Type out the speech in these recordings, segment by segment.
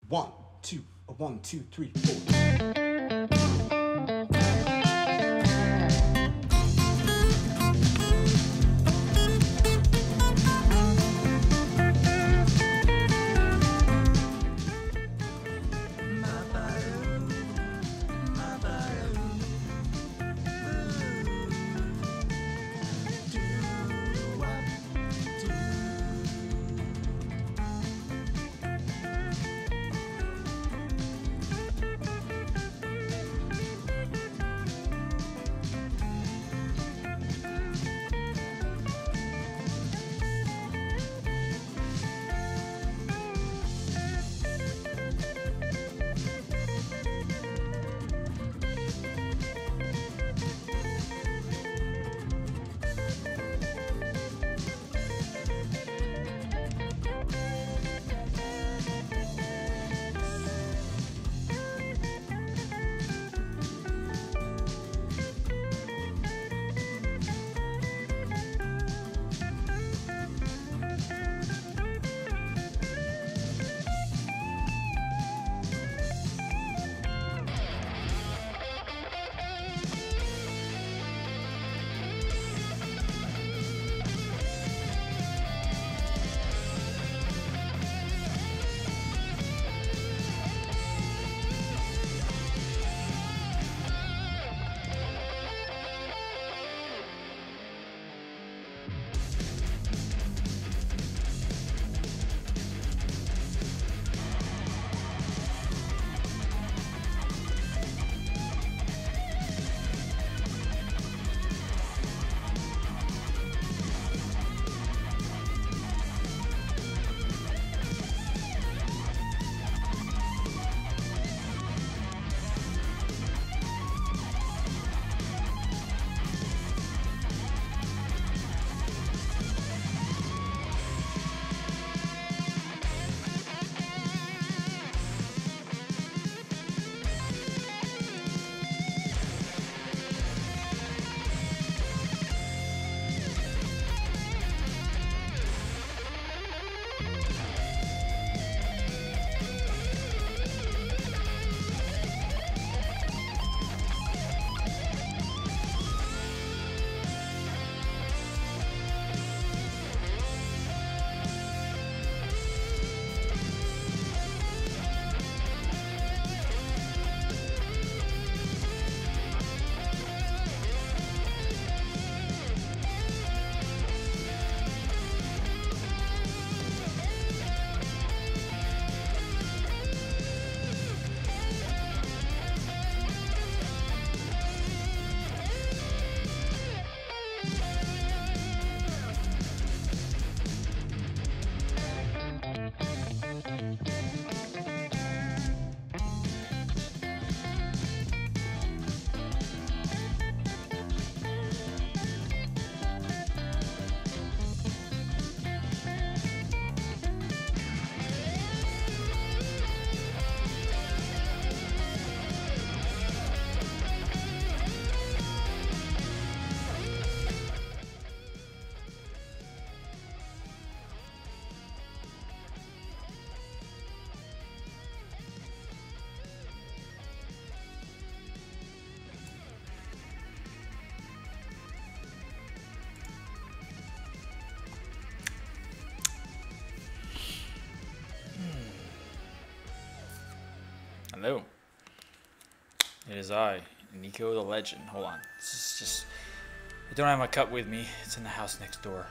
One, two, 1, 2, 3, 4. Hello. It is I, Niko the Legend. Hold on. This is just... I don't have my cup with me. It's in the house next door.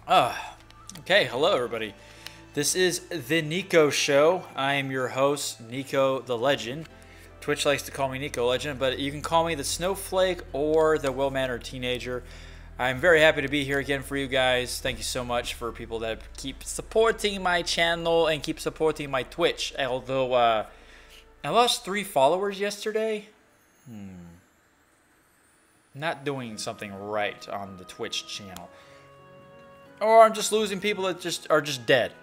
Okay. Hello, everybody. This is the Niko Show. I am your host, Niko the Legend. Twitch likes to call me Niko Legend, but you can call me the Snowflake or the Well-Mannered Teenager. I'm very happy to be here again for you guys. Thank you so much for people that keep supporting my channel and keep supporting my Twitch. Although I lost 3 followers yesterday. Not doing something right on the Twitch channel. Or I'm just losing people that are just dead.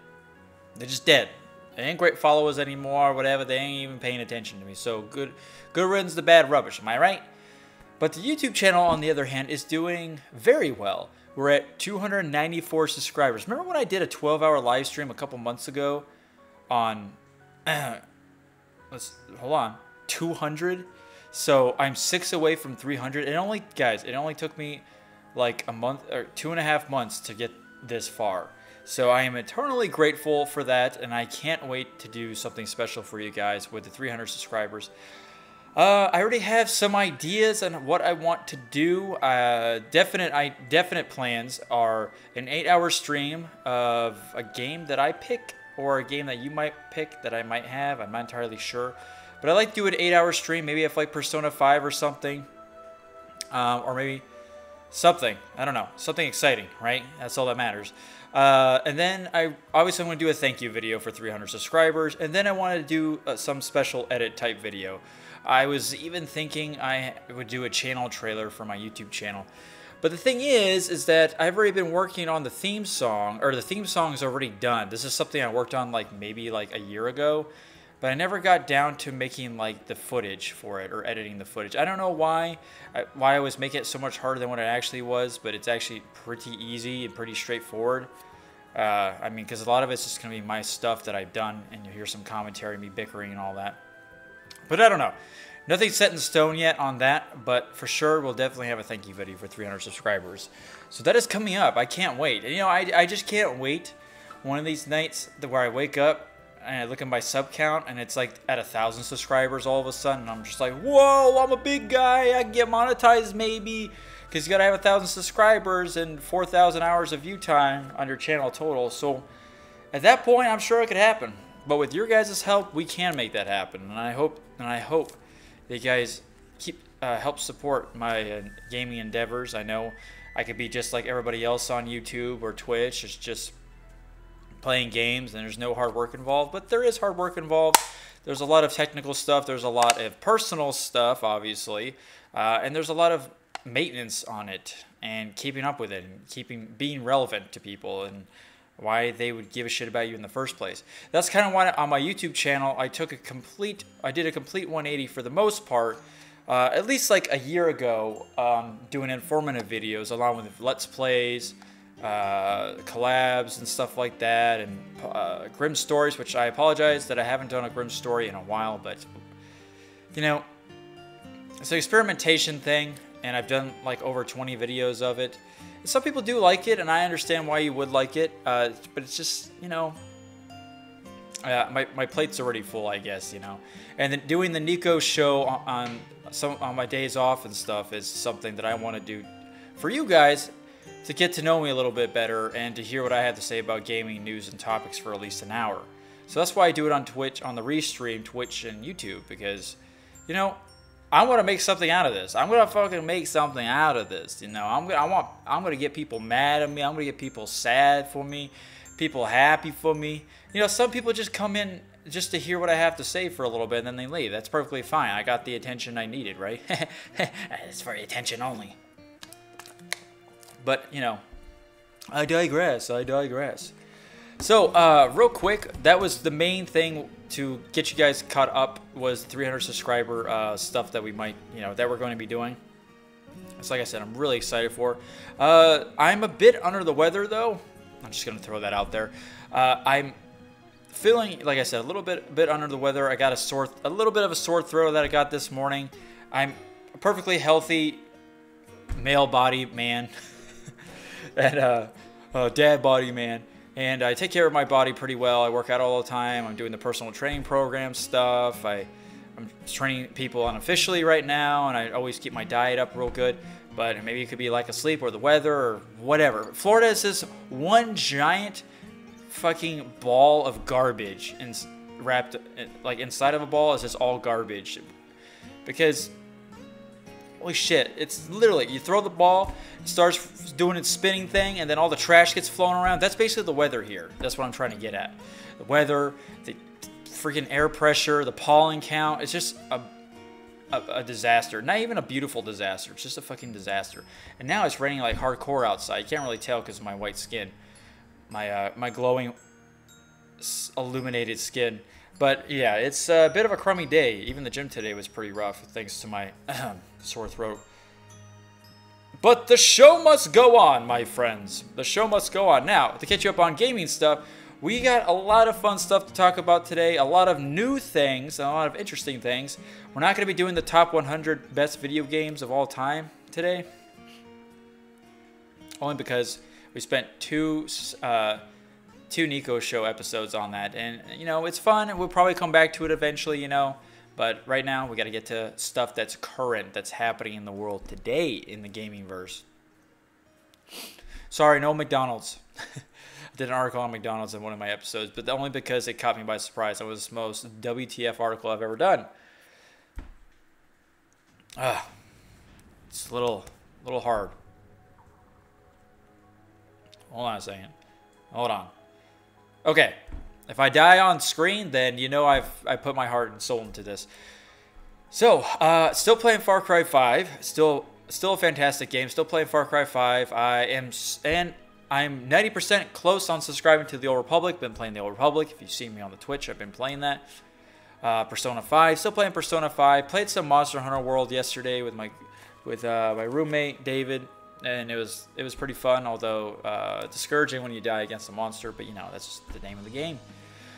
They're just dead. They ain't great followers anymore or whatever. They ain't even paying attention to me. So good riddance to bad rubbish. Am I right? But the YouTube channel, on the other hand, is doing very well. we're at 294 subscribers. Remember when I did a 12-hour live stream a couple months ago on, hold on, 200? So I'm 6 away from 300. Guys, it only took me like a month or 2.5 months to get this far. So I am eternally grateful for that, and I can't wait to do something special for you guys with the 300 subscribers. I already have some ideas on what I want to do. Definite plans are an 8-hour stream of a game that I pick, or a game that you might pick that I might have. I'm not entirely sure. But I like to do an 8-hour stream, maybe if like Persona 5 or something. Or maybe something. I don't know. Something exciting, right? That's all that matters. And then obviously I'm going to do a thank you video for 300 subscribers. And then I wanted to do some special edit type video. I was even thinking I would do a channel trailer for my YouTube channel. But the thing is that I've already been working on the theme song, or the theme song is already done. This is something I worked on like maybe like a year ago. But I never got down to making like the footage for it or editing the footage. I don't know why I was making it so much harder than what it actually was, but it's actually pretty easy and pretty straightforward. I mean, because a lot of it's just going to be my stuff that I've done, and you'll hear some commentary, me bickering and all that. But I don't know. Nothing's set in stone yet on that, but for sure we'll definitely have a thank you video for 300 subscribers. So that is coming up. I can't wait. And, you know, I just can't wait one of these nights where I wake up and I look at my sub count and it's like at 1,000 subscribers all of a sudden. And I'm just like, whoa, I'm a big guy. I can get monetized maybe. Because you got to have 1,000 subscribers and 4,000 hours of view time on your channel total. So at that point, I'm sure it could happen. But with your guys' help, we can make that happen. And I hope that you guys keep help support my gaming endeavors. I know I could be just like everybody else on YouTube or Twitch. It's just playing games and there's no hard work involved. But there is hard work involved. There's a lot of technical stuff. There's a lot of personal stuff, obviously. And there's a lot of maintenance on it and keeping up with it and being relevant to people and why they would give a shit about you in the first place. That's kind of why on my YouTube channel I did a complete 180 for the most part, at least like a year ago, doing informative videos along with Let's Plays, collabs and stuff like that, and Grim Stories, which I apologize that I haven't done a Grim Story in a while, but you know, it's an experimentation thing. And I've done like over 20 videos of it. Some people do like it, and I understand why you would like it. But it's just, you know, my plate's already full, I guess, you know. And then doing the NIKO show on my days off and stuff is something that I want to do for you guys to get to know me a little bit better and to hear what I have to say about gaming news and topics for at least an hour. So that's why I do it on Twitch, on the Restream, Twitch, and YouTube, because, you know, I want to make something out of this. I'm gonna fucking make something out of this. You know, I'm gonna get people mad at me. I'm gonna get people sad for me, people happy for me. You know, some people just come in just to hear what I have to say for a little bit and then they leave. That's perfectly fine. I got the attention I needed, right? It's for attention only. But you know, I digress. So, real quick, that was the main thing to get you guys caught up, was 300 subscriber stuff that we might, you know, that we're going to be doing. So like I said, I'm really excited for. I'm a bit under the weather though. I'm just going to throw that out there. I'm feeling, like I said, a little bit under the weather. I got a little bit of a sore throat that I got this morning. I'm a perfectly healthy male body man and dad body man. And I take care of my body pretty well. I work out all the time. I'm doing the personal training program stuff. I'm training people unofficially right now, and I always keep my diet up real good. But maybe it could be like asleep or the weather or whatever. Florida is this one giant fucking ball of garbage, and wrapped like inside of a ball is just all garbage. Because holy shit, it's literally, you throw the ball, it starts doing its spinning thing, and then all the trash gets flowing around. That's basically the weather here. That's what I'm trying to get at. The weather, the freaking air pressure, the pollen count. It's just a disaster. Not even a beautiful disaster. It's just a fucking disaster. And now it's raining like hardcore outside. You can't really tell because of my white skin. My glowing, illuminated skin. But yeah, it's a bit of a crummy day. Even the gym today was pretty rough thanks to my sore throat. But the show must go on, my friends. The show must go on. Now, to catch you up on gaming stuff, we got a lot of fun stuff to talk about today. A lot of new things, and a lot of interesting things. We're not going to be doing the top 100 best video games of all time today. Only because we spent two NIKO show episodes on that. And, you know, it's fun. We'll probably come back to it eventually, you know. But right now, we got to get to stuff that's current, that's happening in the world today in the gaming verse. Sorry, no McDonald's. I did an article on McDonald's in one of my episodes, but only because it caught me by surprise. It was the most WTF article I've ever done. It's a little hard. Hold on a second. Hold on. Okay. If I die on screen, then you know I put my heart and soul into this. So, still playing Far Cry 5. Still a fantastic game. Still playing Far Cry 5. I'm 90% close on subscribing to the Old Republic. Been playing the Old Republic. If you've seen me on the Twitch, I've been playing that. Persona 5. Still playing Persona 5. Played some Monster Hunter World yesterday with my roommate David. And it was pretty fun, although discouraging when you die against a monster. But you know, that's just the name of the game.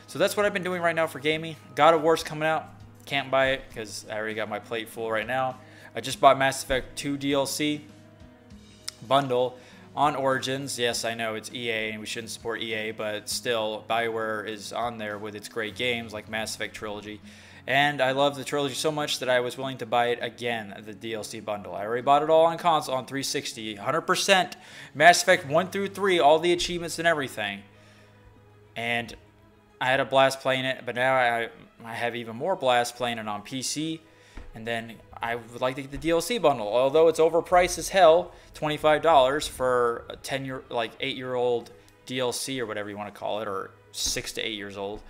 So that's what I've been doing right now for gaming. God of War's coming out. Can't buy it because I already got my plate full right now. I just bought Mass Effect 2 DLC bundle on Origins. Yes, I know it's EA and we shouldn't support EA, but still, BioWare is on there with its great games like Mass Effect Trilogy. And I love the trilogy so much that I was willing to buy it again, the DLC bundle. I already bought it all on console on 360, 100%. Mass Effect 1 through 3, all the achievements and everything. And I had a blast playing it, but now I have even more blast playing it on PC. And then I would like to get the DLC bundle, although it's overpriced as hell, $25 for a 8-year-old DLC or whatever you want to call it, or 6 to 8 years old.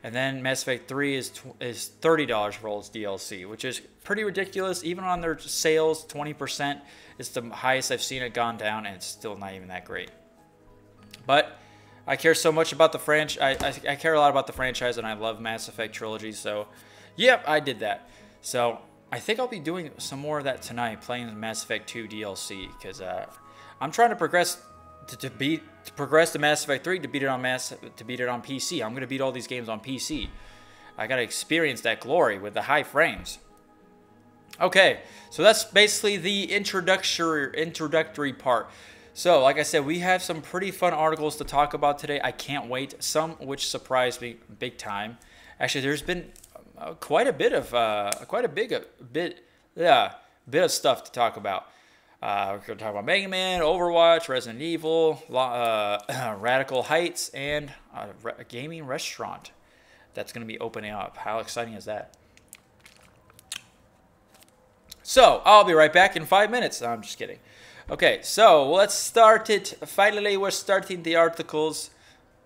And then Mass Effect 3 is $30 for all its DLC, which is pretty ridiculous. Even on their sales, 20% is the highest I've seen it gone down, and it's still not even that great. But I care so much about the franchise. I care a lot about the franchise, and I love Mass Effect Trilogy. So, yep, I did that. So I think I'll be doing some more of that tonight, playing the Mass Effect 2 DLC, because I'm trying to progress to progress to Mass Effect 3 to beat it on PC. I'm gonna beat all these games on PC. I gotta experience that glory with the high frames. Okay, so that's basically the introductory part. So, like I said, we have some pretty fun articles to talk about today. I can't wait. Some which surprised me big time. Actually, there's been quite a bit of stuff to talk about. We're going to talk about Mega Man, Overwatch, Resident Evil, Radical Heights, and a gaming restaurant that's going to be opening up. How exciting is that? So, I'll be right back in 5 minutes. No, I'm just kidding. Okay, so let's start it. Finally, we're starting the articles.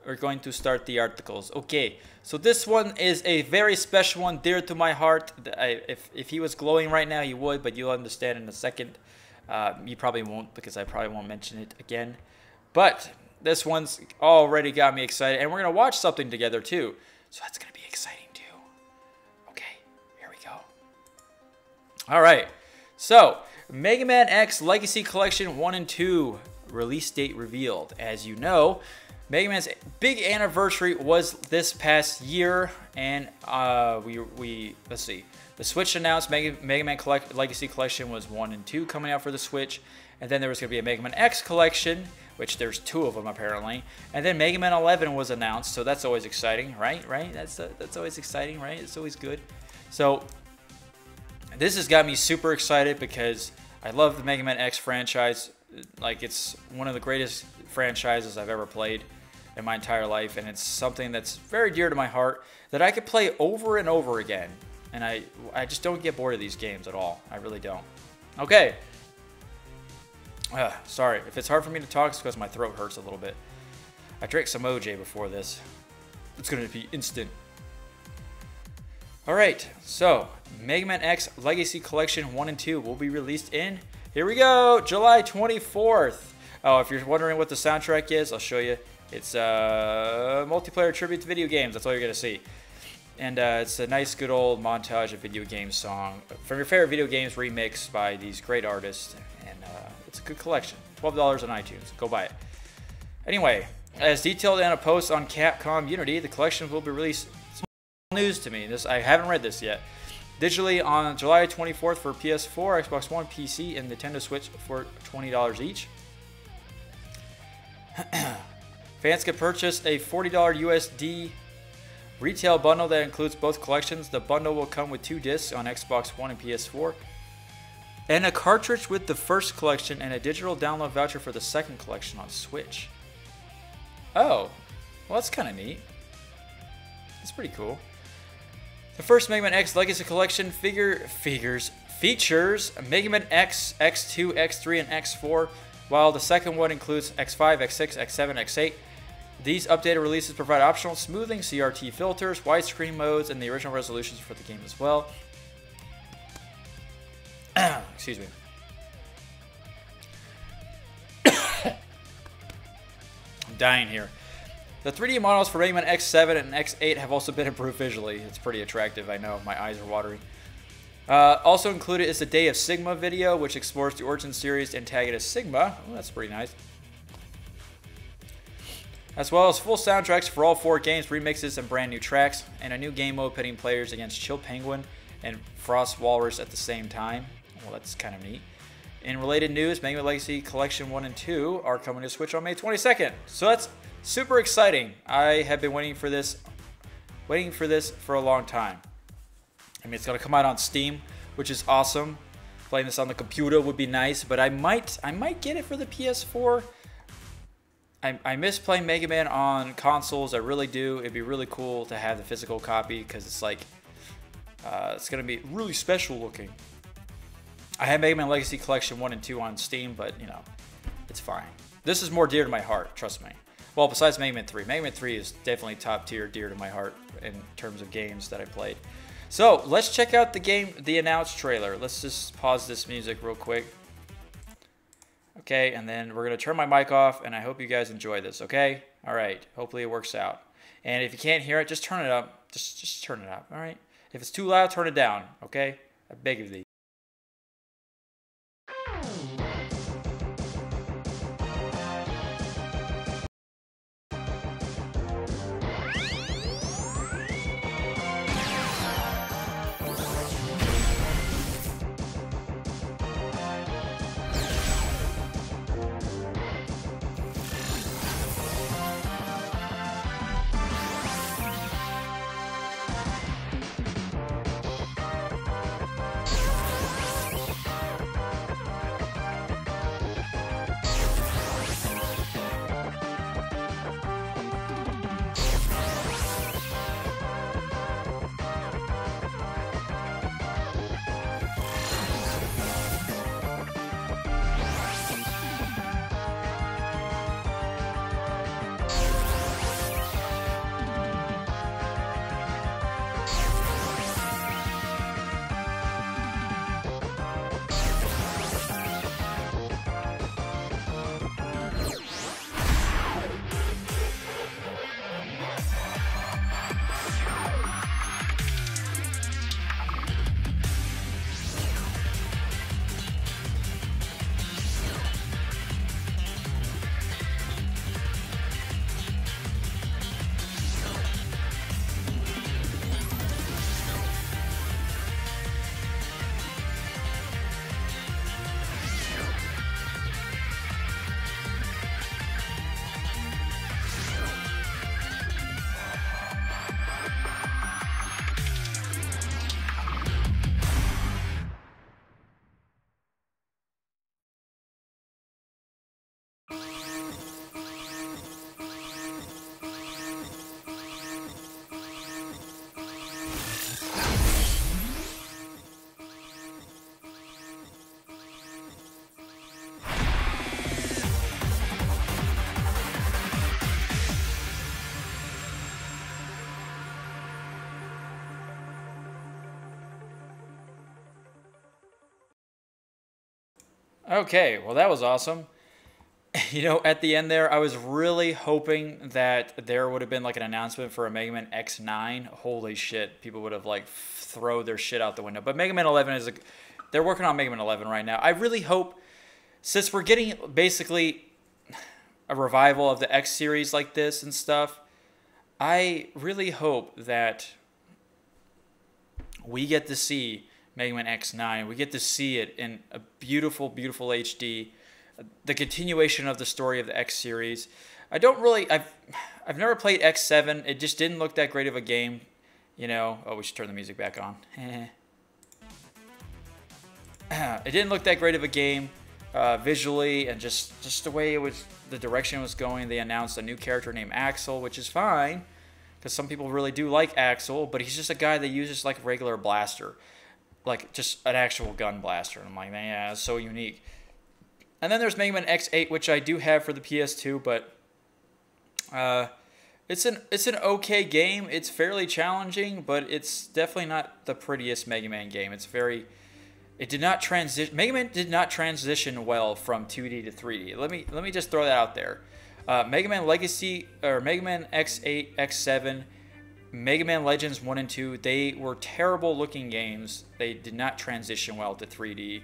We're going to start the articles. Okay, so this one is a very special one, dear to my heart. If he was glowing right now, he would, but you'll understand in a second. You probably won't, because I probably won't mention it again. But this one's already got me excited, and we're going to watch something together, too. So that's going to be exciting, too. Okay, here we go. All right, so Mega Man X Legacy Collection 1 and 2 release date revealed. As you know, Mega Man's big anniversary was this past year, and let's see. The Switch announced Mega Man Legacy Collection was 1 and 2 coming out for the Switch, and then there was going to be a Mega Man X Collection, which there's 2 of them apparently, and then Mega Man 11 was announced, so that's always exciting, right? That's always exciting, right? It's always good. So this has got me super excited because I love the Mega Man X franchise. Like, it's one of the greatest franchises I've ever played in my entire life, and it's something that's very dear to my heart that I could play over and over again. And I just don't get bored of these games at all. I really don't. Okay. Sorry. If it's hard for me to talk, it's because my throat hurts a little bit. I drank some OJ before this. It's going to be instant. Alright, so Mega Man X Legacy Collection 1 and 2 will be released in, here we go, July 24th. Oh, if you're wondering what the soundtrack is, I'll show you. It's a multiplayer tribute to video games. That's all you're going to see. And it's a nice, good old montage of video game song from your favorite video games remixed by these great artists. And it's a good collection. $12 on iTunes. Go buy it. Anyway, as detailed in a post on Capcom Unity, the collection will be released. It's news to me. I haven't read this yet. Digitally on July 24th for PS4, Xbox One, PC, and Nintendo Switch for $20 each. Fans can purchase a $40 USD retail bundle that includes both collections. The bundle will come with 2 discs on Xbox One and PS4, and a cartridge with the first collection, and a digital download voucher for the second collection on Switch. Oh, well, that's kind of neat. That's pretty cool. The first Mega Man X Legacy Collection features Mega Man X, X2, X3, and X4, while the second one includes X5, X6, X7, X8. These updated releases provide optional smoothing, CRT filters, widescreen modes, and the original resolutions for the game as well. Excuse me. I'm dying here. The 3D models for Mega Man X7 and X8 have also been improved visually. It's pretty attractive, I know. My eyes are watering. Also included is the Day of Sigma video, which explores the origin series antagonist Sigma. Oh, that's pretty nice. As well as full soundtracks for all 4 games, remixes, and brand new tracks, and a new game mode pitting players against Chill Penguin and Frost Walrus at the same time. Well, that's kind of neat. In related news, Mega Man Legacy Collection 1 and 2 are coming to Switch on May 22nd. So that's super exciting. I have been waiting for this for a long time. I mean, it's going to come out on Steam, which is awesome. Playing this on the computer would be nice, but I might get it for the PS4. I miss playing Mega Man on consoles. I really do. It'd be really cool to have the physical copy because it's like it's going to be really special looking. I have Mega Man Legacy Collection 1 and 2 on Steam, but, you know, it's fine. This is more dear to my heart, trust me. Well, besides Mega Man 3. Mega Man 3 is definitely top tier, dear to my heart in terms of games that I played. So, let's check out the announced trailer. Let's just pause this music real quick. Okay, and then we're going to turn my mic off, and I hope you guys enjoy this, okay? All right, hopefully it works out. And if you can't hear it, just turn it up. Just turn it up, all right? If it's too loud, turn it down, okay? I beg of thee. Okay, well that was awesome. You know, at the end there, I was really hoping that there would have been like an announcement for a Mega Man X9. Holy shit, people would have like thrown their shit out the window. But Mega Man 11 they're working on Mega Man 11 right now. I really hope since we're getting basically a revival of the X series like this and stuff, I really hope that we get to see Mega Man X9. We get to see it in a beautiful, beautiful HD. The continuation of the story of the X series. I've never played X7. It just didn't look that great of a game. You know, oh, we should turn the music back on. It didn't look that great of a game visually, and just the way the direction it was going. They announced a new character named Axel, which is fine, because some people really do like Axel, but he's just a guy that uses like a regular blaster, like just an actual gun blaster. And I'm like, man, yeah, it's so unique. And then there's Mega Man X8, which I do have for the PS2, but it's an okay game. It's fairly challenging, but it's definitely not the prettiest Mega Man game. Mega Man did not transition well from 2D to 3D. Let me just throw that out there. Mega Man Legacy, or Mega Man X8, X7, Mega Man Legends 1 and 2, they were terrible looking games. They did not transition well to 3D.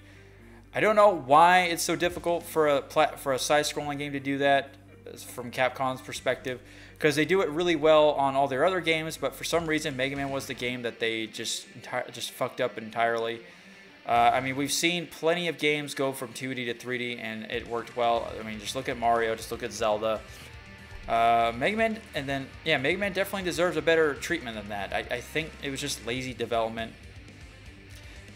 I don't know why it's so difficult for a side-scrolling game to do that from Capcom's perspective, because they do it really well on all their other games, but for some reason Mega Man was the game that they just fucked up entirely. I mean, we've seen plenty of games go from 2D to 3D, and it worked well. I mean, just look at Mario, just look at Zelda. Mega Man, and then, yeah, Mega Man definitely deserves a better treatment than that. I think it was just lazy development.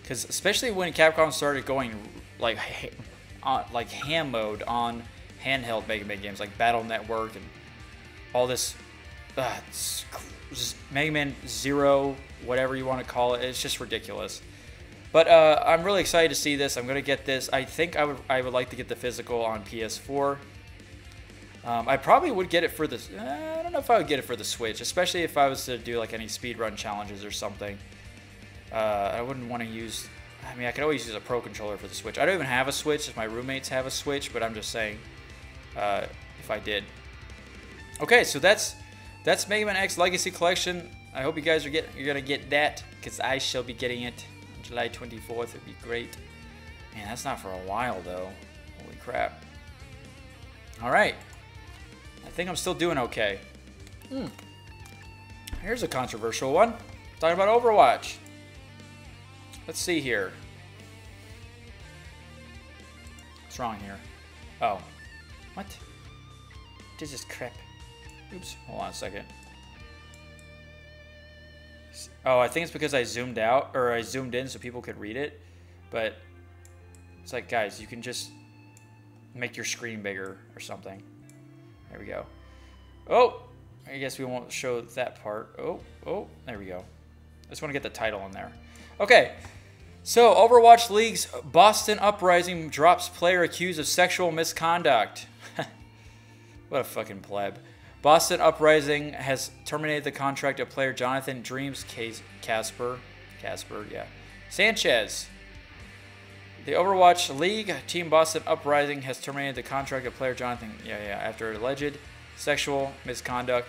Because especially when Capcom started going like ham mode on handheld Mega Man games, like Battle Network and all this, just Mega Man Zero, whatever you want to call it, it's just ridiculous. But I'm really excited to see this. I'm going to get this. I think I would like to get the physical on PS4. I probably would get it for the... I don't know if I would get it for the Switch, especially if I was to do like any speedrun challenges or something. I wouldn't want to use... I mean, I could always use a Pro Controller for the Switch. I don't even have a Switch, if my roommates have a Switch, but I'm just saying if I did. Okay, so that's Mega Man X Legacy Collection. I hope you guys you're going to get that, because I shall be getting it. July 24th, it'd be great. Man, that's not for a while though. Holy crap. Alright. I think I'm still doing okay. Here's a controversial one. Talking about Overwatch. Let's see here. What's wrong here? Oh. What? This is crap. Oops. Hold on a second. Oh, I think it's because I zoomed out, or I zoomed in so people could read it. But it's like, guys, you can just make your screen bigger or something. There we go. Oh, I guess we won't show that part. Oh, there we go. I just want to get the title in there. Okay, so Overwatch League's Boston Uprising drops player accused of sexual misconduct. What a fucking pleb. Boston Uprising has terminated the contract of player Jonathan Dreams Casper, Sanchez. The Overwatch League team Boston Uprising has terminated the contract of player Jonathan, after alleged sexual misconduct.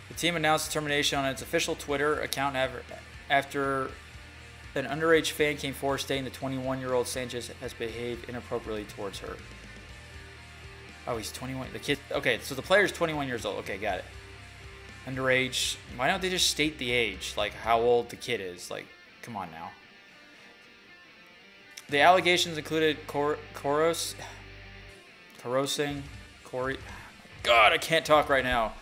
The team announced the termination on its official Twitter account after an underage fan came forward stating the 21-year-old Sanchez has behaved inappropriately towards her. Oh, he's 21. The kid. Okay, so the player's 21 years old. Okay, got it. Underage. Why don't they just state the age, like how old the kid is? Like, come on now. The allegations included coercing. God, I can't talk right now.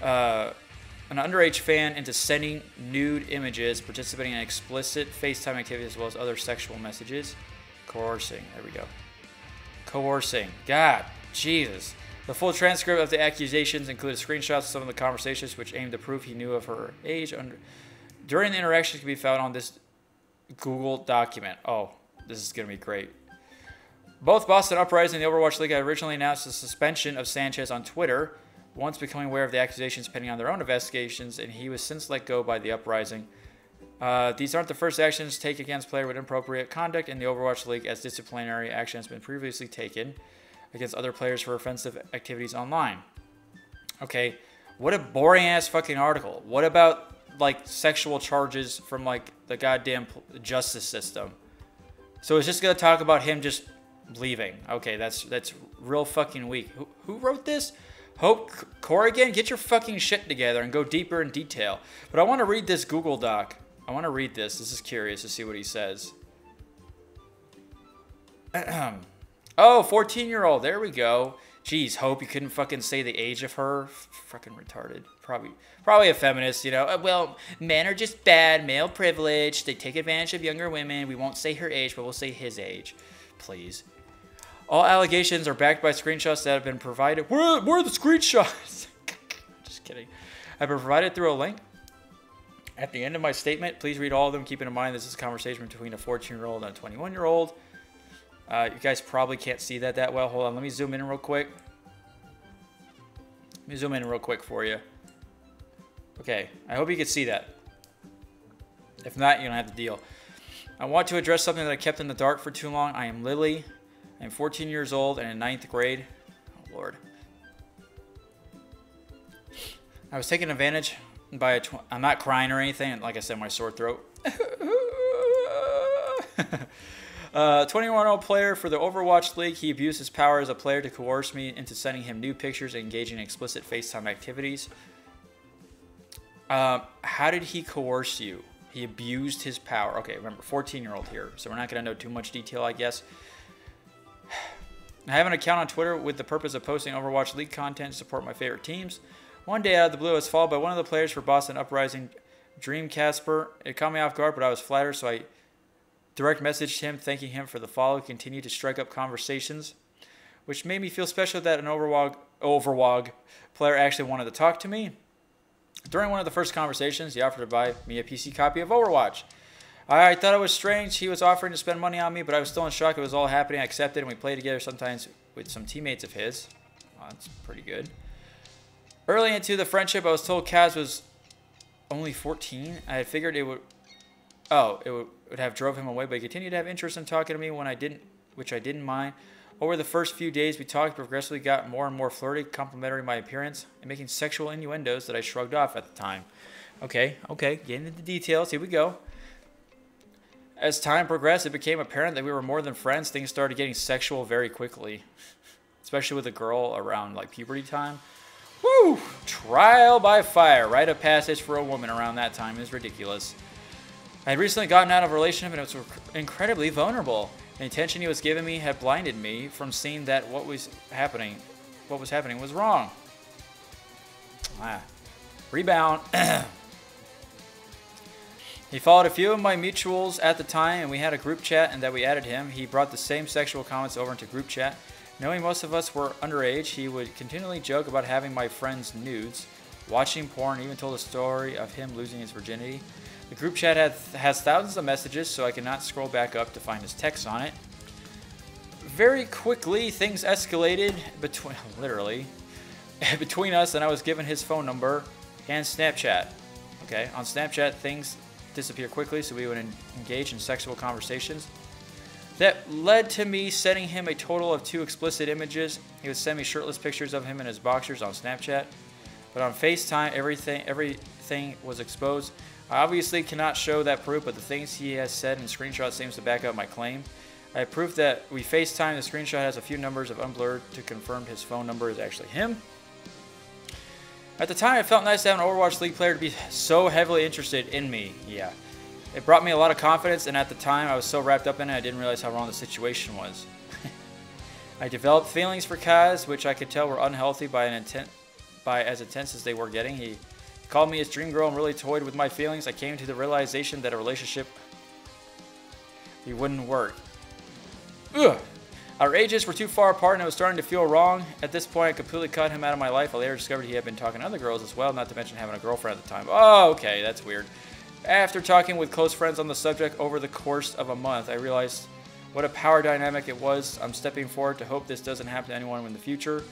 An underage fan into sending nude images, participating in explicit FaceTime activities, as well as other sexual messages. Coercing. There we go. Coercing. God, Jesus. The full transcript of the accusations included screenshots of some of the conversations which aimed to prove he knew of her age. During the interactions can be found on this Google document. Oh, this is going to be great. Both Boston Uprising and the Overwatch League had originally announced the suspension of Sanchez on Twitter, once becoming aware of the accusations pending on their own investigations, and he was since let go by the Uprising. These aren't the first actions taken against player with inappropriate conduct in the Overwatch League, as disciplinary action has been previously taken against other players for offensive activities online. Okay, what a boring-ass fucking article. What about, like, sexual charges from, like, the goddamn justice system? So it's just gonna talk about him just leaving. Okay, that's real fucking weak. Who wrote this? Hope Corrigan, get your fucking shit together and go deeper in detail. But I want to read this Google Doc. I want to read this. This is curious to see what he says. Oh, 14-year-old. There we go. Jeez, Hope, you couldn't fucking say the age of her. Fucking retarded. Probably a feminist, you know. Well, men are just bad, male privilege. They take advantage of younger women. We won't say her age, but we'll say his age. Please. All allegations are backed by screenshots that have been provided. Where are the screenshots? Just kidding. I've been provided through a link. At the end of my statement, please read all of them. Keeping in mind this is a conversation between a 14-year-old and a 21-year-old. You guys probably can't see that well. Hold on, let me zoom in real quick. Let me zoom in real quick for you. Okay, I hope you can see that. If not, you don't have to deal. I want to address something that I kept in the dark for too long. I am Lily. I'm 14 years old and in 9th grade. Oh, Lord. I was taken advantage by I'm not crying or anything. Like I said, my sore throat. 21-year-old player for the Overwatch League. He abused his power as a player to coerce me into sending him nude pictures and engaging in explicit FaceTime activities. How did he coerce you? He abused his power. Okay, remember, 14-year-old here, so we're not going to know too much detail, I guess. I have an account on Twitter with the purpose of posting Overwatch League content to support my favorite teams. One day out of the blue, I was followed by one of the players for Boston Uprising, Dream Casper. It caught me off guard, but I was flattered, so I direct messaged him, thanking him for the follow. He continued to strike up conversations, which made me feel special that an Overwatch player actually wanted to talk to me. During one of the first conversations, he offered to buy me a PC copy of Overwatch. I thought it was strange. He was offering to spend money on me, but I was still in shock. It was all happening. I accepted, and we played together sometimes with some teammates of his. Oh, that's pretty good. Early into the friendship, I was told Kaz was only 14. I had figured it would have drove him away, but he continued to have interest in talking to me which I didn't mind. Over the first few days we talked, progressively got more and more flirty, complimenting my appearance, and making sexual innuendos that I shrugged off at the time. Okay, getting into the details. Here we go. As time progressed, it became apparent that we were more than friends. Things started getting sexual very quickly, especially with a girl around like puberty time. Woo! Trial by fire. Rite of passage for a woman around that time is ridiculous. I had recently gotten out of a relationship and it was incredibly vulnerable. The attention he was giving me had blinded me from seeing that what was happening was wrong. Rebound. He followed a few of my mutuals at the time, and we had a group chat, and that we added him. He brought the same sexual comments over into group chat. Knowing most of us were underage, he would continually joke about having my friends' nudes, watching porn, even told a story of him losing his virginity. The group chat has thousands of messages, so I cannot scroll back up to find his text on it. Very quickly, things escalated between us, and I was given his phone number and Snapchat. Okay, on Snapchat, things disappear quickly, so we would engage in sexual conversations. That led to me sending him a total of 2 explicit images. He would send me shirtless pictures of him in his boxers on Snapchat. But on FaceTime, everything was exposed. I obviously cannot show that proof, but the things he has said in screenshots seems to back up my claim. I have proof that we FaceTime. The screenshot has a few numbers of unblurred to confirm his phone number is actually him. At the time, it felt nice to have an Overwatch League player to be so heavily interested in me. Yeah. It brought me a lot of confidence, and at the time, I was so wrapped up in it, I didn't realize how wrong the situation was. I developed feelings for Kaz, which I could tell were unhealthy by as intense as they were getting. He called me his dream girl and really toyed with my feelings. I came to the realization that a relationship wouldn't work. Ugh. Our ages were too far apart, and it was starting to feel wrong. At this point, I completely cut him out of my life. I later discovered he had been talking to other girls as well, not to mention having a girlfriend at the time. Oh, okay, that's weird. After talking with close friends on the subject over the course of a month, I realized what a power dynamic it was. I'm stepping forward to hope this doesn't happen to anyone in the future.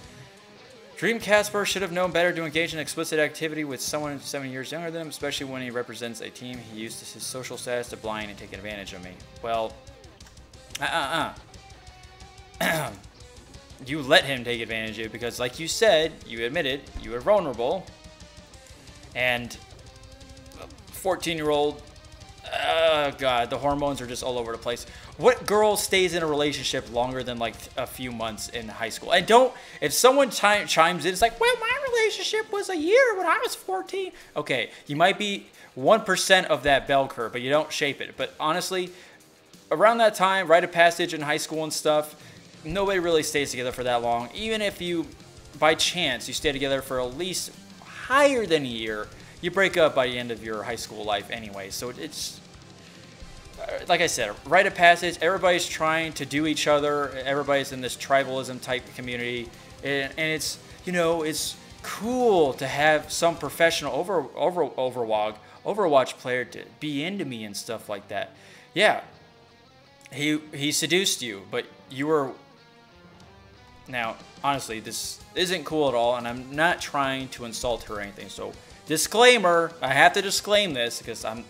Dream Casper should have known better to engage in explicit activity with someone 7 years younger than him, especially when he represents a team. He used his social status to blind and take advantage of me. Well, you let him take advantage of you because, like you said, you admitted you were vulnerable. And 14-year-old God, the hormones are just all over the place. What girl stays in a relationship longer than like a few months in high school? And don't, if someone chimes in, it's like, well, my relationship was a year when I was 14. Okay, you might be 1% of that bell curve, but you don't shape it. But honestly, around that time, rite of passage in high school and stuff, nobody really stays together for that long. Even if you, by chance, you stay together for at least higher than a year, you break up by the end of your high school life anyway. So it's, like I said, rite of passage. Everybody's trying to do each other. Everybody's in this tribalism type community. And it's, you know, it's cool to have some professional Overwatch player to be into me and stuff like that. Yeah, he seduced you, but you were... Now, honestly, this isn't cool at all, and I'm not trying to insult her or anything. So, disclaimer, I have to disclaim this because I'm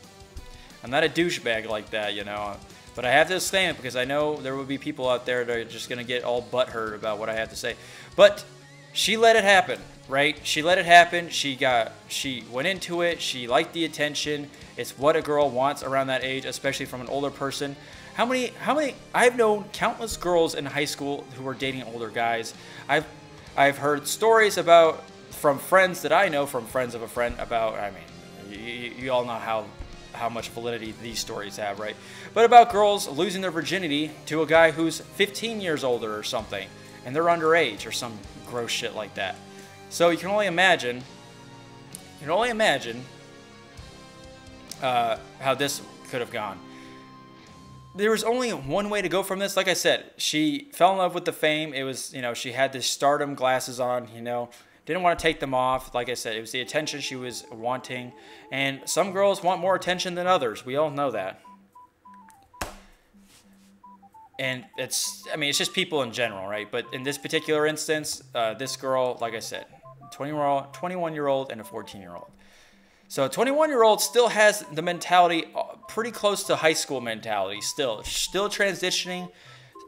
not a douchebag like that, you know. But I have to disclaim it because I know there will be people out there that are just going to get all butthurt about what I have to say. But she let it happen, right? She let it happen. She went into it. She liked the attention. It's what a girl wants around that age, especially from an older person. How many, I've known countless girls in high school who were dating older guys. I've heard stories from friends that I know, from friends of a friend about, I mean, you all know how much validity these stories have, right? But about girls losing their virginity to a guy who's 15 years older or something, and they're underage or some gross shit like that. So you can only imagine, how this could have gone. There was only one way to go from this. Like I said, she fell in love with the fame. It was, you know, she had the stardom glasses on, you know, didn't want to take them off. Like I said, it was the attention she was wanting. And some girls want more attention than others. We all know that. And it's, I mean, it's just people in general, right? But in this particular instance, this girl, like I said, 21-year-old and a 14-year-old. So a 21-year-old still has the mentality pretty close to high school mentality still transitioning,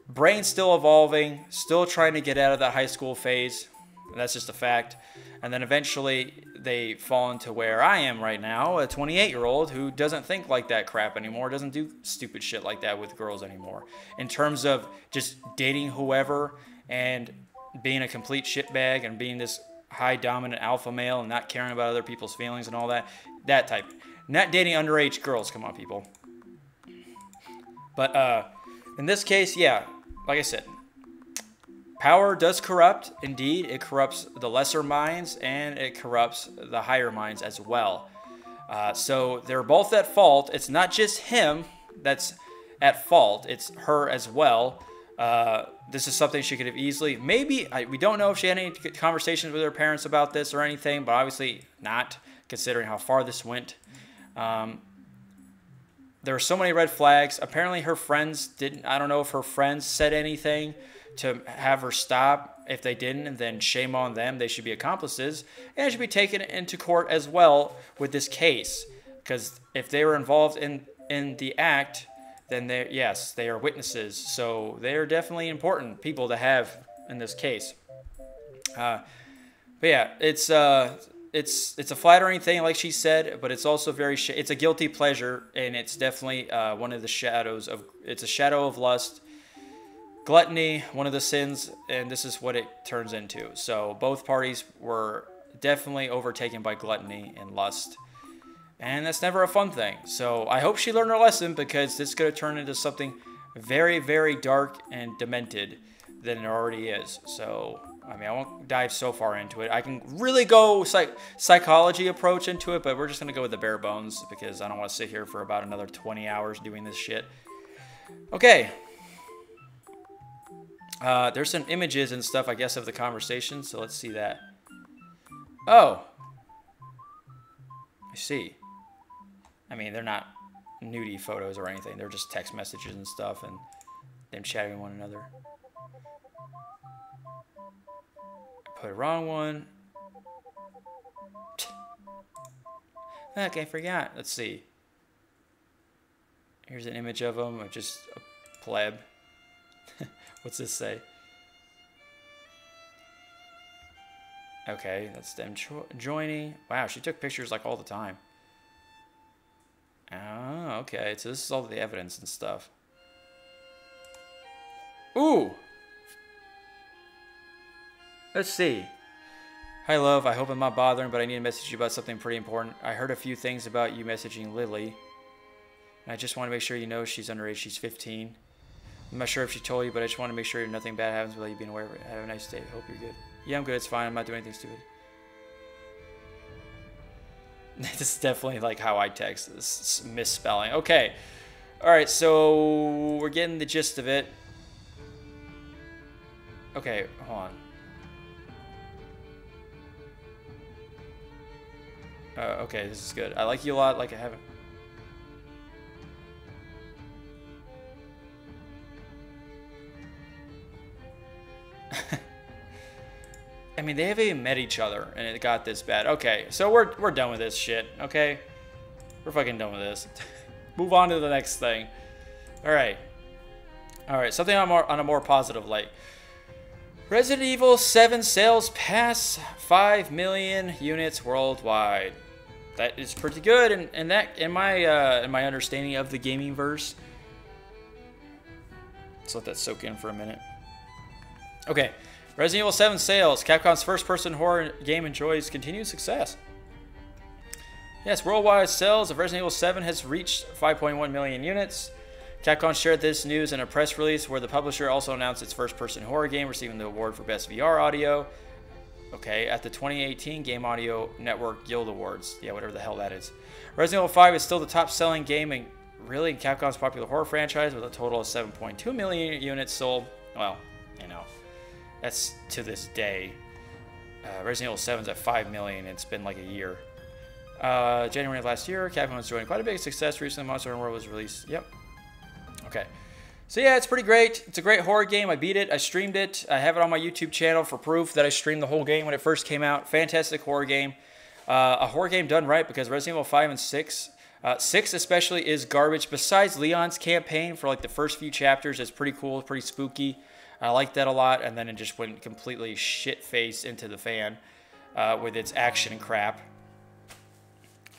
brain still evolving, still trying to get out of that high school phase. And that's just a fact. And then eventually they fall into where I am right now, a 28-year-old who doesn't think like that crap anymore, doesn't do stupid shit like that with girls anymore. In terms of just dating whoever and being a complete shitbag and being this high dominant alpha male and not caring about other people's feelings and all that type. Not dating underage girls, come on people. But in this case, yeah, like I said, power does corrupt. Indeed, it corrupts the lesser minds and it corrupts the higher minds as well. So they're both at fault. It's not just him that's at fault. It's her as well. This is something she could have easily, we don't know if she had any conversations with her parents about this or anything, but obviously not, considering how far this went. There were so many red flags. Apparently her friends didn't, I don't know if her friends said anything to have her stop. If they didn't, then shame on them. They should be accomplices and should be taken into court as well with this case. Because if they were involved in the act, then they are witnesses. So they are definitely important people to have in this case. But yeah, it's a flattering thing, like she said, but it's also it's a guilty pleasure, and it's definitely one of the shadows of. It's a shadow of lust, gluttony, one of the sins, and this is what it turns into. So both parties were definitely overtaken by gluttony and lust. And that's never a fun thing. So I hope she learned her lesson, because this could have turned into something very, very dark and demented than it already is. So, I mean, I won't dive so far into it. I can really go psychology approach into it, but we're just going to go with the bare bones, because I don't want to sit here for about another 20 hours doing this shit. Okay. There's some images and stuff, I guess, of the conversation, so let's see that. Oh. I see. I mean, they're not nudie photos or anything. They're just text messages and stuff and them chatting with one another. I put a wrong one. Okay, I forgot. Let's see. Here's an image of them, of just a pleb. What's this say? Okay, that's them joining. Wow, she took pictures like all the time. Oh, Okay, so this is all the evidence and stuff. Ooh! Let's see. Hi, love. I hope I'm not bothering, but I need to message you about something pretty important. I heard a few things about you messaging Lily. And I just want to make sure you know she's underage. She's 15. I'm not sure if she told you, but I just want to make sure nothing bad happens without you being aware of it. Have a nice day. Hope you're good. Yeah, I'm good. It's fine. I'm not doing anything stupid. This is definitely like how I text. This misspelling. Okay. Alright, so we're getting the gist of it. Okay, hold on. Okay, this is good. I like you a lot, like I haven't. I mean, they haven't even met each other, and it got this bad. Okay, so we're done with this shit, okay? We're fucking done with this. Move on to the next thing. Alright. Alright, something on a more positive light. Resident Evil 7 sales pass 5 million units worldwide. That is pretty good, and that in my understanding of the gaming verse. Let's let that soak in for a minute. Okay, Resident Evil 7 sales. Capcom's first-person horror game enjoys continued success. Yes, worldwide sales of Resident Evil 7 has reached 5.1 million units. Capcom shared this news in a press release where the publisher also announced its first-person horror game receiving the award for Best VR Audio. Okay, at the 2018 Game Audio Network Guild Awards. Yeah, whatever the hell that is. Resident Evil 5 is still the top-selling game in Capcom's popular horror franchise with a total of 7.2 million units sold. Well, you know, that's to this day. Resident Evil 7's at 5 million. It's been like a year. January of last year, Capcom was enjoying quite a big success. Recently, Monster Hunter World was released. Yep. Okay. So yeah, it's pretty great. It's a great horror game. I beat it. I streamed it. I have it on my YouTube channel for proof that I streamed the whole game when it first came out. Fantastic horror game. A horror game done right, because Resident Evil 5 and 6, 6 especially, is garbage. Besides Leon's campaign for like the first few chapters, it's pretty cool, pretty spooky. I liked that a lot, and then it just went completely shit-faced into the fan with its action crap.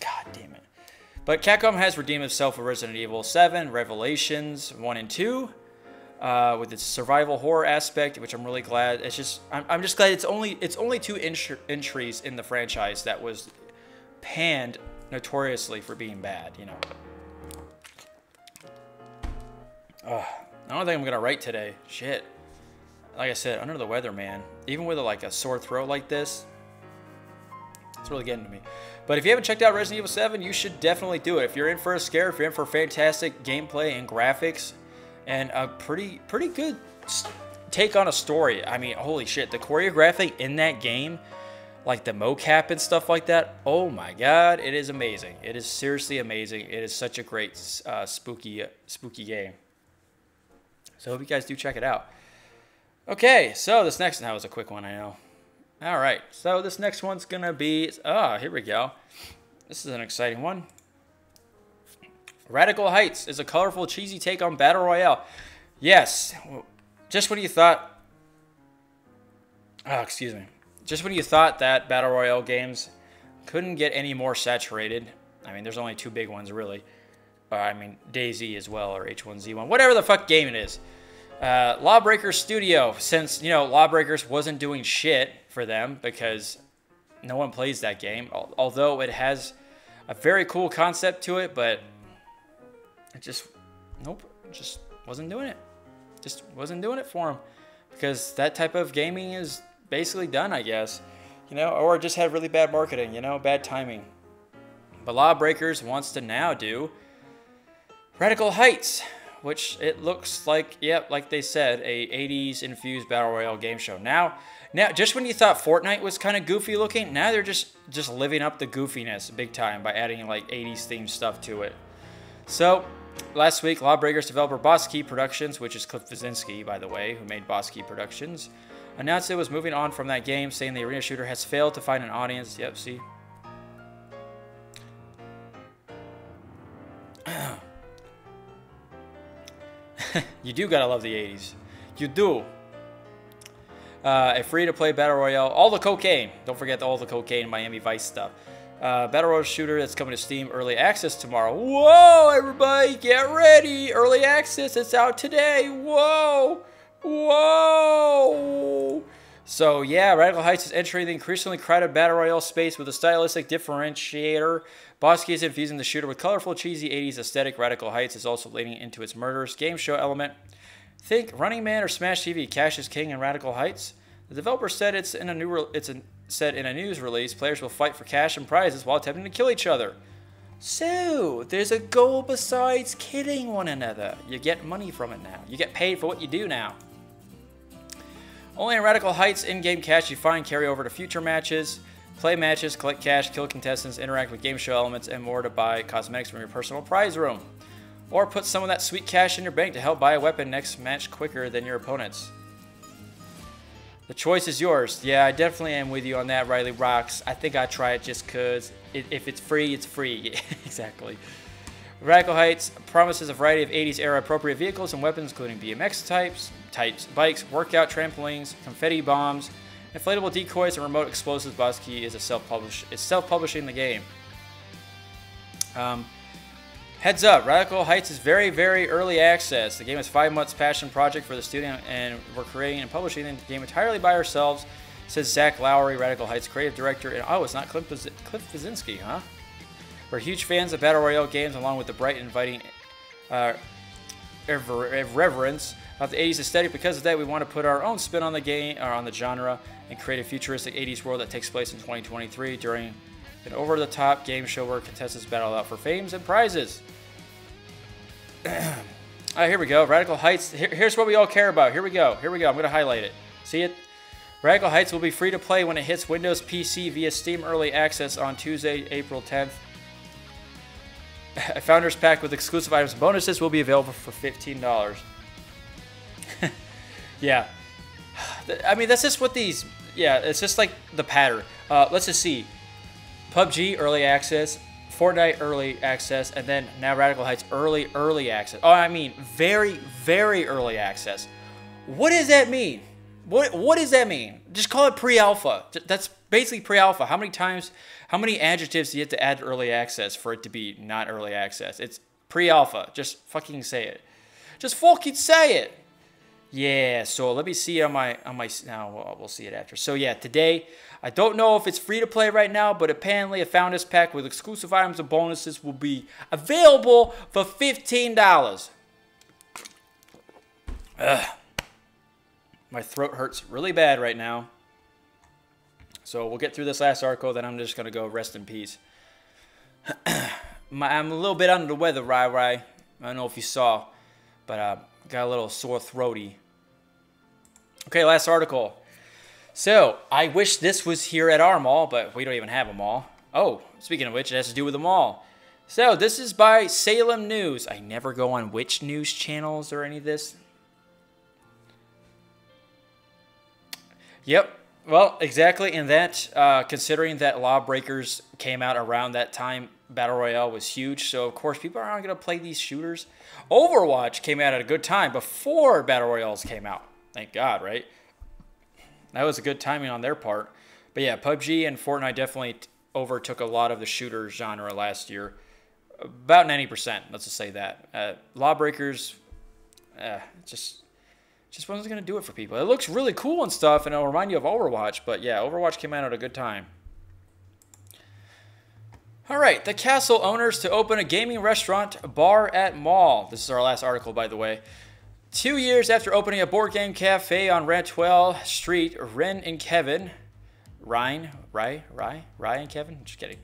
God damn it. But Capcom has redeemed itself with Resident Evil 7, Revelations 1 and 2, with its survival horror aspect, which I'm really glad. It's just, I'm just glad it's only 2 entries in the franchise that was panned notoriously for being bad, you know. I don't think I'm gonna write today. Shit. Like I said, under the weather, man. Even with like a sore throat like this, it's really getting to me. But if you haven't checked out Resident Evil 7, you should definitely do it. If you're in for a scare, if you're in for fantastic gameplay and graphics, and a pretty good take on a story. I mean, holy shit, the choreography in that game, like the mocap and stuff like that, oh my god, it is amazing. It is seriously amazing. It is such a great spooky game. So I hope you guys do check it out. Okay, so this next one, that was a quick one, I know. All right, so this next one's gonna be, here we go. This is an exciting one. Radical Heights is a colorful, cheesy take on Battle Royale. Yes, just when you thought, just when you thought that Battle Royale games couldn't get any more saturated. I mean, there's only 2 big ones, really. I mean, DayZ as well, or H1Z1, whatever the fuck game it is. Lawbreakers Studio, since, you know, Lawbreakers wasn't doing shit for them because no one plays that game, although it has a very cool concept to it, but it just, nope, just wasn't doing it. Just wasn't doing it for them, because that type of gaming is basically done, I guess, you know, or just had really bad marketing, you know, bad timing. But Lawbreakers wants to now do Radical Heights, which it looks like, yep, like they said, a 80s infused battle royale game show. Now, just when you thought Fortnite was kind of goofy looking, now they're just living up the goofiness big time by adding like 80s themed stuff to it. So, last week, Lawbreakers developer Boss Key Productions, which is Cliff Vizinski, by the way, who made Boss Key Productions, announced it was moving on from that game, saying the arena shooter has failed to find an audience. Yep, see? You do gotta love the 80s. You do. A free-to-play battle royale. All the cocaine. Don't forget all the cocaine Miami Vice stuff. Battle Royale shooter that's coming to Steam Early Access tomorrow. Whoa, everybody, get ready. Early Access, it's out today. Whoa. Whoa. So, yeah, Radical Heights is entering the increasingly crowded Battle Royale space with a stylistic differentiator. Boss Key is infusing the shooter with colorful, cheesy 80s aesthetic. Radical Heights is also leaning into its murderous game show element. Think Running Man or Smash TV, Cash is King in Radical Heights. The developer said in a news release, players will fight for cash and prizes while attempting to kill each other. So, there's a goal besides killing one another. You get money from it now. You get paid for what you do now. Only in Radical Heights in-game cash you find carry over to future matches. Play matches, collect cash, kill contestants, interact with game show elements, and more to buy cosmetics from your personal prize room. Or put some of that sweet cash in your bank to help buy a weapon next match quicker than your opponents. The choice is yours. Yeah, I definitely am with you on that, Riley Rocks. I think I'd try it just because if it's free, it's free. Yeah, exactly. Radical Heights promises a variety of 80s era appropriate vehicles and weapons, including BMX types, bikes, workout trampolines, confetti bombs, inflatable decoys, and remote explosives. Boss Key is self-publishing the game. Heads up, Radical Heights is very, very early access. The game is 5 months passion project for the studio, and we're creating and publishing the game entirely by ourselves, says Zach Lowry, Radical Heights creative director. And oh, it's not Cliff Blazinski, huh? We're huge fans of Battle Royale games, along with the bright and inviting irreverence of the 80s aesthetic. Because of that, we want to put our own spin on the game, or on the genre, and create a futuristic 80s world that takes place in 2023 during an over-the-top game show where contestants battle out for fames and prizes. Alright, here we go. Radical Heights. Here's what we all care about. Here we go. I'm going to highlight it. See it? Radical Heights will be free to play when it hits Windows PC via Steam Early Access on Tuesday, April 10th. A Founders Pack with exclusive items and bonuses will be available for $15. Yeah. I mean, that's just what these... Yeah, it's just like the pattern. Let's just see. PUBG Early Access, Fortnite Early Access, and then now Radical Heights Early Access. Oh, I mean, very, very early access. What does that mean? What does that mean? Just call it pre-alpha. That's basically pre-alpha. How many adjectives do you have to add to early access for it to be not early access? It's pre-alpha. Just fucking say it. Just fucking say it. Yeah, so let me see on my now we'll see it after. So yeah, today, I don't know if it's free to play right now, but apparently a Founders Pack with exclusive items and bonuses will be available for $15. Ugh. My throat hurts really bad right now. So we'll get through this last article, then I'm just going to go rest in peace. I'm a little bit under the weather, Rai. I don't know if you saw, but got a little sore throaty. Okay, last article. So, I wish this was here at our mall, but we don't even have a mall. Oh, speaking of which, it has to do with the mall. So, this is by Salem News. I never go on which news channels or any of this. Yep. Well, exactly. And that, considering that Lawbreakers came out around that time, Battle Royale was huge. So, of course, people aren't going to play these shooters. Overwatch came out at a good time before Battle Royales came out. Thank God, right? That was a good timing on their part. But yeah, PUBG and Fortnite definitely overtook a lot of the shooter genre last year. About 90%, let's just say that. Lawbreakers, just wasn't going to do it for people. It looks really cool and stuff, and it'll remind you of Overwatch. But yeah, Overwatch came out at a good time. All right, the castle owners to open a gaming restaurant bar at mall. This is our last article, by the way. 2 years after opening a board game cafe on Rantwell Street, Ryan and Kevin, just kidding,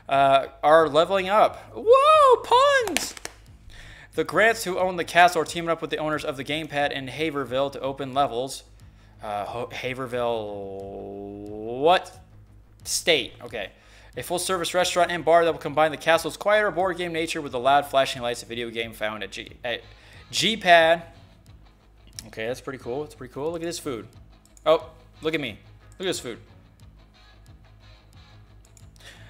are leveling up. Whoa, puns! The Grants, who own the castle, are teaming up with the owners of the gamepad in Haverville to open levels. Haverville, what state? Okay. A full-service restaurant and bar that will combine the castle's quieter board game nature with the loud flashing lights of video game found at G-Pad. Okay, that's pretty cool. It's pretty cool. Look at this food. Oh, look at me. Look at this food.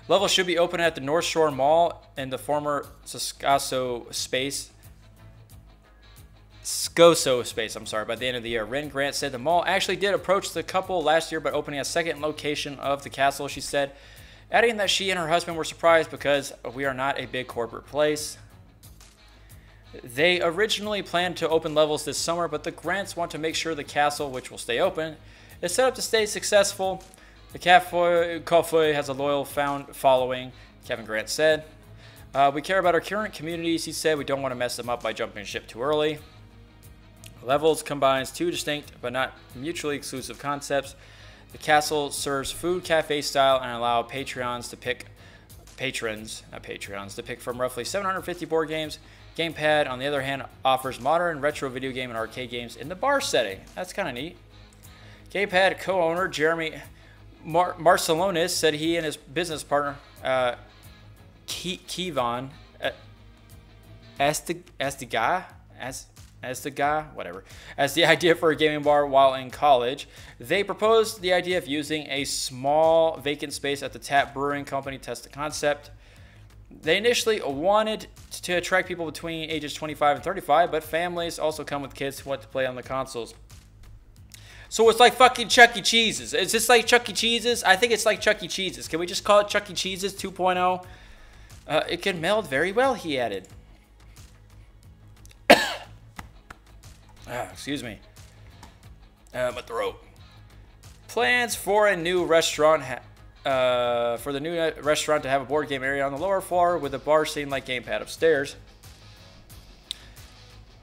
Levels should be open at the North Shore Mall in the former Scoso space, I'm sorry, by the end of the year. Ren Grant said the mall actually did approach the couple last year by opening a second location of the castle. She said, adding that she and her husband were surprised because we are not a big corporate place. They originally planned to open levels this summer, but the Grants want to make sure the castle, which will stay open, is set up to stay successful. The cafe has a loyal following, Kevin Grant said. We care about our current communities, he said. We don't want to mess them up by jumping ship too early. Levels combines two distinct but not mutually exclusive concepts. The castle serves food cafe style and allow patrons to pick from roughly 750 board games. Gamepad, on the other hand, offers modern retro video game and arcade games in the bar setting. That's kind of neat. Gamepad co-owner Jeremy Marcelonis said he and his business partner Kevon Estiga, whatever, as the idea for a gaming bar while in college. They proposed the idea of using a small vacant space at the Tap Brewing Company to test the concept. They initially wanted to attract people between ages 25 and 35, but families also come with kids who want to play on the consoles. So it's like fucking Chuck E. Cheese's. Is this like Chuck E. Cheese's? I think it's like Chuck E. Cheese's. Can we just call it Chuck E. Cheese's 2.0? It can meld very well, he added. Excuse me. My throat. Plans for a new restaurant to have a board game area on the lower floor with a bar scene like Gamepad upstairs.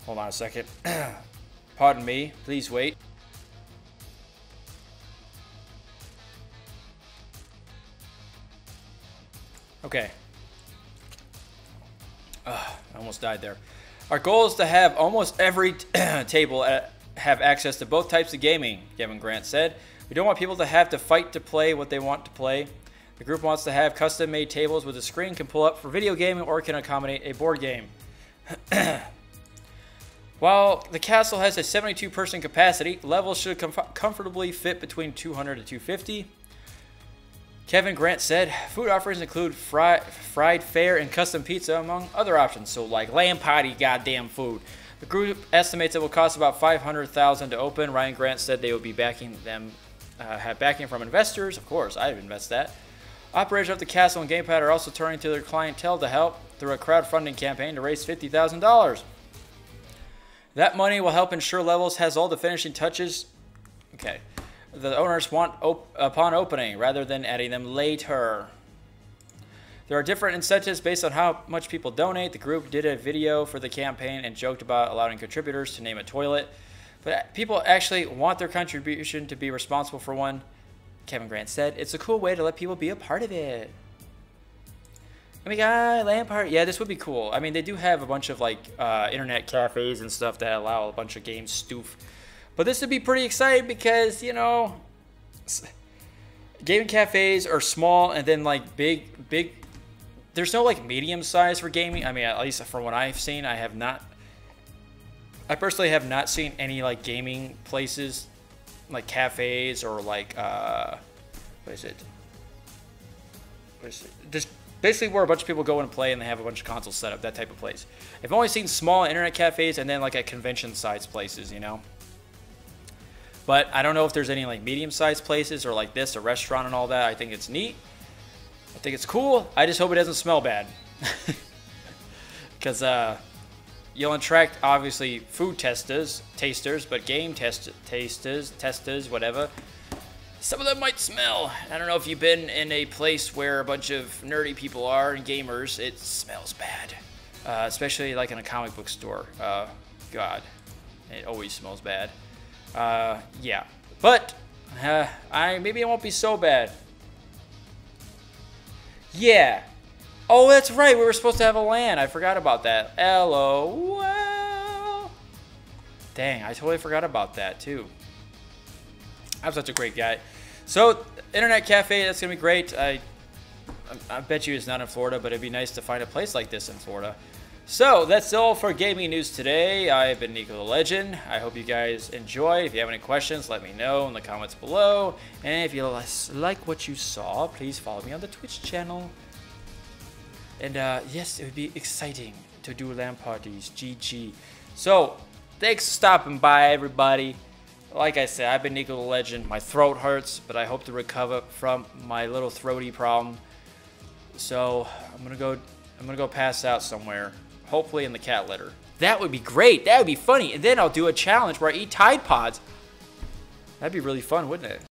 Hold on a second. Pardon me. Please wait. Okay. I almost died there. Our goal is to have almost every table have access to both types of gaming, Kevin Grant said. We don't want people to have to fight to play what they want to play. The group wants to have custom-made tables with a screen can pull up for video gaming or can accommodate a board game. While the castle has a 72-person capacity, levels should comfortably fit between 200 to 250. Kevin Grant said food offerings include fried fare and custom pizza, among other options. So like lamb patty goddamn food. The group estimates it will cost about $500,000 to open. Ryan Grant said they will be backing them, have backing from investors. Of course, I'd invest that. Operators of the castle and Gamepad are also turning to their clientele to help through a crowdfunding campaign to raise $50,000. That money will help ensure Levels has all the finishing touches. Okay. The owners want upon opening rather than adding them later. There are different incentives based on how much people donate. The group did a video for the campaign and joked about allowing contributors to name a toilet. But people actually want their contribution to be responsible for one. Kevin Grant said, it's a cool way to let people be a part of it. I mean, Lampard, yeah, this would be cool. I mean, they do have a bunch of like internet cafes and stuff that allow a bunch of game stoof. But this would be pretty exciting because, you know, gaming cafes are small and then like big. There's no like medium size for gaming. I mean, at least from what I've seen, I personally have not seen any like gaming places, like cafes or like, what is it? Just basically where a bunch of people go and play and they have a bunch of consoles set up, that type of place. I've only seen small internet cafes and then like at convention sized places, you know. But I don't know if there's any like medium-sized places or like this, a restaurant and all that. I think it's neat. I think it's cool. I just hope it doesn't smell bad. Because you'll attract, obviously, food tasters, but game testers, whatever. Some of them might smell. I don't know if you've been in a place where a bunch of nerdy people are and gamers. It smells bad. Especially like in a comic book store. God, it always smells bad. Yeah, but maybe it won't be so bad. Yeah. Oh, that's right. We were supposed to have a LAN. I forgot about that. LOL. Dang, I totally forgot about that too. I'm such a great guy. So, internet cafe, that's gonna be great. I bet you it's not in Florida, but it'd be nice to find a place like this in Florida. So, that's all for gaming news today. I've been NikoTheLegend. I hope you guys enjoyed. If you have any questions, let me know in the comments below. And if you like what you saw, please follow me on the Twitch channel. And yes, it would be exciting to do LAN parties. GG. So, thanks for stopping by, everybody. Like I said, I've been NikoTheLegend. My throat hurts, but I hope to recover from my little throaty problem. So I'm gonna go pass out somewhere, hopefully in the cat litter. That would be great. That would be funny. And then I'll do a challenge where I eat Tide Pods. That'd be really fun, wouldn't it?